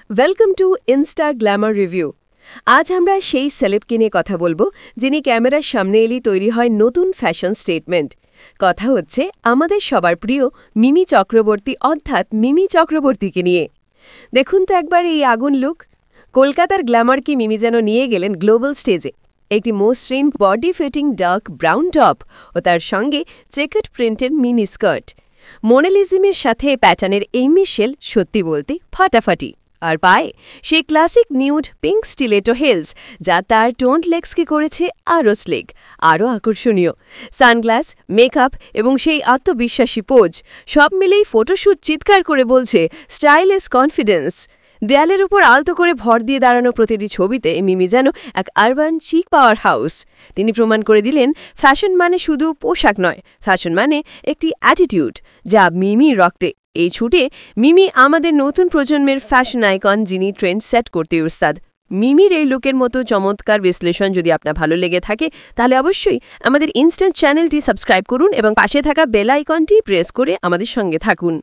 Welcome to Insta Glamour review. আজ আমরা সেই সেলেবকে নিয়ে কথা বলবো যিনি ক্যামেরার সামনে এলেই তৈরি হয় নতুন ফ্যাশন স্টেটমেন্ট। কথা হচ্ছে আমাদের সবার প্রিয় মিমি চক্রবর্তী অর্থাৎ মিমি চক্রবর্তীকে নিয়ে। দেখুন তো একবার এই আগুন লুক। কলকাতার গ্ল্যামারকে মিমি যেন নিয়ে গেলেন গ্লোবাল স্টেজে। একটি মসৃণ body fitting dark brown top ও তার সঙ্গে চেকার্ড প্রিন্টের মিনি স্কার্ট। মোনালিজমের সাথে প্যাটার্নের এই মিশেল সত্যি বলতে ফাটাফাটি। আর পায়ে সেই classic nude pink stiletto heels, যা তার টোন্ড লেগসকে করেছে আরও স্লিক, আরও আকর্ষণীয়। সানগ্লাস, মেকআপ এবং সেই আত্মবিশ্বাসী পোজ, সব মিলেই ফটোশ্যুট চিৎকার করে বলছে স্টাইলিশ কনফিডেন্স। দেয়ালের উপর আলতো করে ভর দিয়ে দাঁড়ানো প্রতিটি ছবিতে মিমি যেন এক আরবান চিক পাওয়ার হাউস। তিনি প্রমাণ করে দিলেন ফ্যাশন মানে শুধু পোশাক নয়, ফ্যাশন মানে একটি অ্যাটিটিউড, যা মিমির রক্তে। এই ছুটে মিমি আমাদের নতুন প্রজন্মের ফ্যাশন আইকন, যিনি ট্রেন্ড সেট করতে উস্তাদ। মিমির এই লুকের মতো চমৎকার বিশ্লেষণ যদি আপনার ভালো লেগে থাকে, তাহলে অবশ্যই আমাদের ইনস্ট্যান্ট চ্যানেলটি সাবস্ক্রাইব করুন এবং পাশে থাকা বেল আইকনটি প্রেস করে আমাদের সঙ্গে থাকুন।